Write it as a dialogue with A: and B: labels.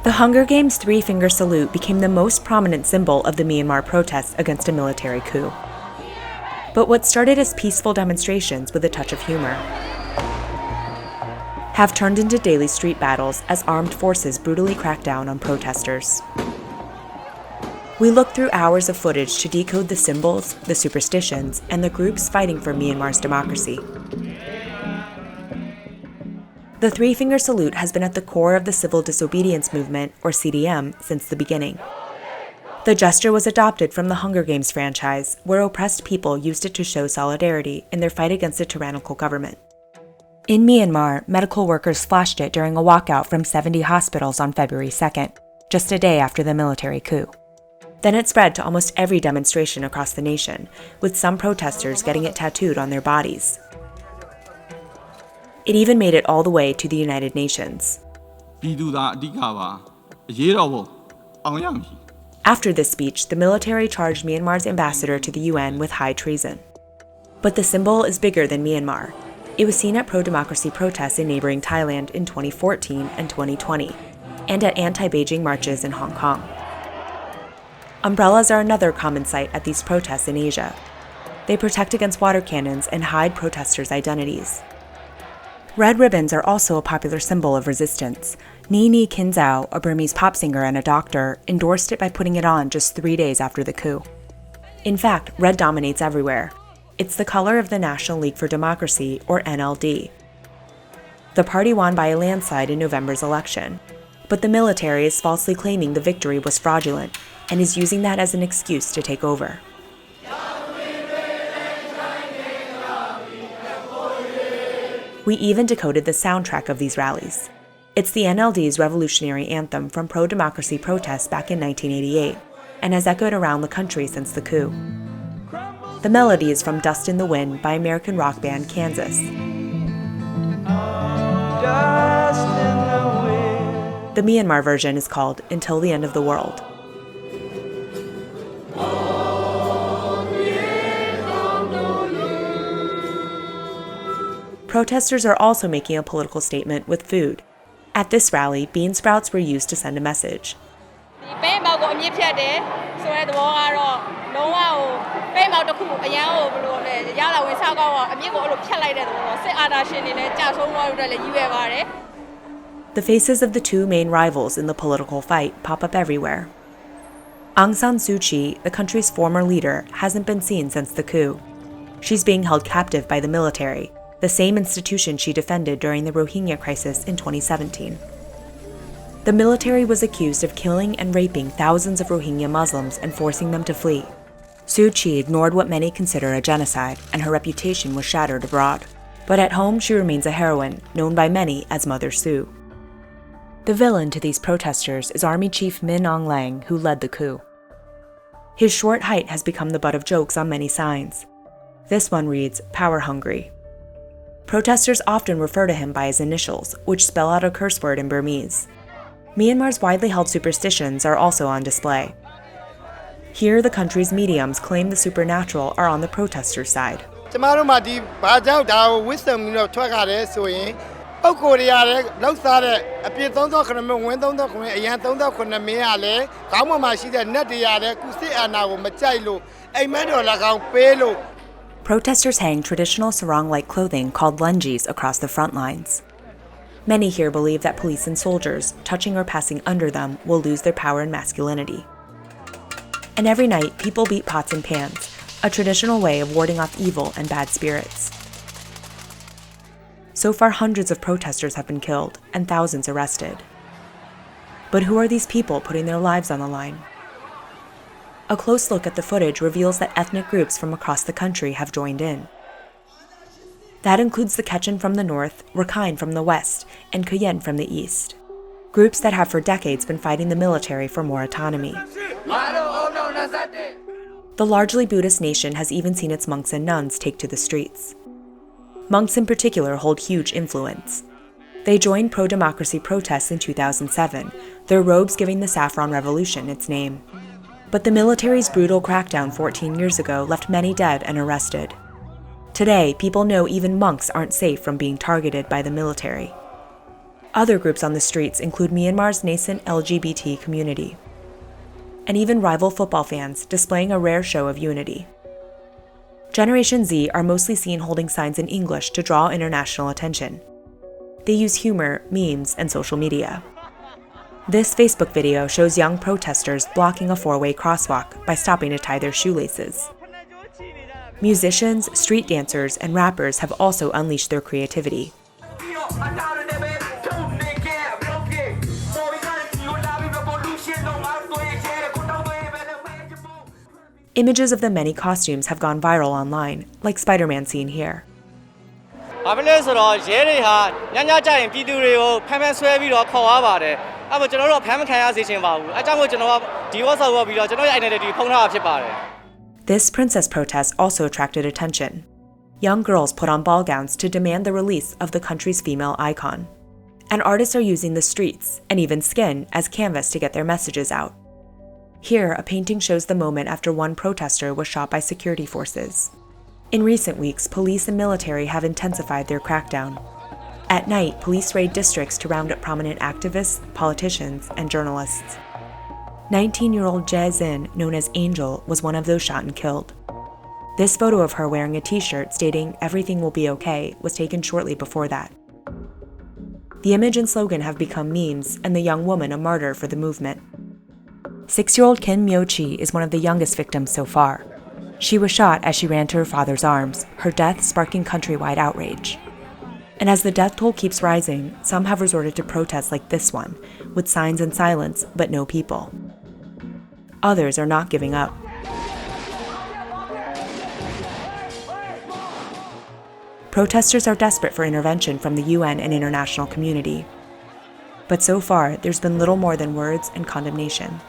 A: The Hunger Games three-finger salute became the most prominent symbol of the Myanmar protests against a military coup. But what started as peaceful demonstrations with a touch of humor have turned into daily street battles as armed forces brutally crack down on protesters. We look through hours of footage to decode the symbols, the superstitions, and the groups fighting for Myanmar's democracy. The three-finger salute has been at the core of the civil disobedience movement, or CDM, since the beginning. The gesture was adopted from the Hunger Games franchise, where oppressed people used it to show solidarity in their fight against a tyrannical government. In Myanmar, medical workers flashed it during a walkout from 70 hospitals on February 2nd, just a day after the military coup. Then it spread to almost every demonstration across the nation, with some protesters getting it tattooed on their bodies. It even made it all the way to the United Nations. After this speech, the military charged Myanmar's ambassador to the UN with high treason. But the symbol is bigger than Myanmar. It was seen at pro-democracy protests in neighboring Thailand in 2014 and 2020, and at anti-Beijing marches in Hong Kong. Umbrellas are another common sight at these protests in Asia. They protect against water cannons and hide protesters' identities. Red ribbons are also a popular symbol of resistance. Ni Kin Zhao, a Burmese pop singer and a doctor, endorsed it by putting it on just 3 days after the coup. In fact, red dominates everywhere. It's the color of the National League for Democracy, or NLD. The party won by a landslide in November's election, but the military is falsely claiming the victory was fraudulent and is using that as an excuse to take over. We even decoded the soundtrack of these rallies. It's the NLD's revolutionary anthem from pro-democracy protests back in 1988 and has echoed around the country since the coup. The melody is from Dust in the Wind by American rock band Kansas. The Myanmar version is called Until the End of the World. Protesters are also making a political statement with food. At this rally, bean sprouts were used to send a message. The faces of the two main rivals in the political fight pop up everywhere. Aung San Suu Kyi, the country's former leader, hasn't been seen since the coup. She's being held captive by the military, the same institution she defended during the Rohingya crisis in 2017. The military was accused of killing and raping thousands of Rohingya Muslims and forcing them to flee. Suu Kyi ignored what many consider a genocide, and her reputation was shattered abroad. But at home, she remains a heroine, known by many as Mother Sue. The villain to these protesters is Army Chief Min Aung Hlaing, who led the coup. His short height has become the butt of jokes on many signs. This one reads, "Power Hungry." Protesters often refer to him by his initials, which spell out a curse word in Burmese. Myanmar's widely held superstitions are also on display. Here, the country's mediums claim the supernatural are on the protesters' side. Protesters hang traditional sarong-like clothing called lungis across the front lines. Many here believe that police and soldiers, touching or passing under them, will lose their power and masculinity. And every night, people beat pots and pans, a traditional way of warding off evil and bad spirits. So far, hundreds of protesters have been killed and thousands arrested. But who are these people putting their lives on the line? A close look at the footage reveals that ethnic groups from across the country have joined in. That includes the Kachin from the north, Rakhine from the west, and Kayen from the east. Groups that have for decades been fighting the military for more autonomy. The largely Buddhist nation has even seen its monks and nuns take to the streets. Monks in particular hold huge influence. They joined pro-democracy protests in 2007, their robes giving the Saffron Revolution its name. But the military's brutal crackdown 14 years ago left many dead and arrested. Today, people know even monks aren't safe from being targeted by the military. Other groups on the streets include Myanmar's nascent LGBT community, and even rival football fans displaying a rare show of unity. Generation Z are mostly seen holding signs in English to draw international attention. They use humor, memes, and social media. This Facebook video shows young protesters blocking a four-way crosswalk by stopping to tie their shoelaces. Musicians, street dancers, and rappers have also unleashed their creativity. Images of the many costumes have gone viral online, like Spider-Man seen here. This princess protest also attracted attention. Young girls put on ball gowns to demand the release of the country's female icon. And artists are using the streets, and even skin, as canvas to get their messages out. Here, a painting shows the moment after one protester was shot by security forces. In recent weeks, police and military have intensified their crackdown. At night, police raid districts to round up prominent activists, politicians, and journalists. 19-year-old Jae Zin, known as Angel, was one of those shot and killed. This photo of her wearing a t-shirt stating "Everything will be okay" was taken shortly before that. The image and slogan have become memes, and the young woman a martyr for the movement. 6-year-old Kim Myo-chi is one of the youngest victims so far. She was shot as she ran to her father's arms, her death sparking countrywide outrage. And as the death toll keeps rising, some have resorted to protests like this one, with signs and silence, but no people. Others are not giving up. Protesters are desperate for intervention from the UN and international community. But so far, there's been little more than words and condemnation.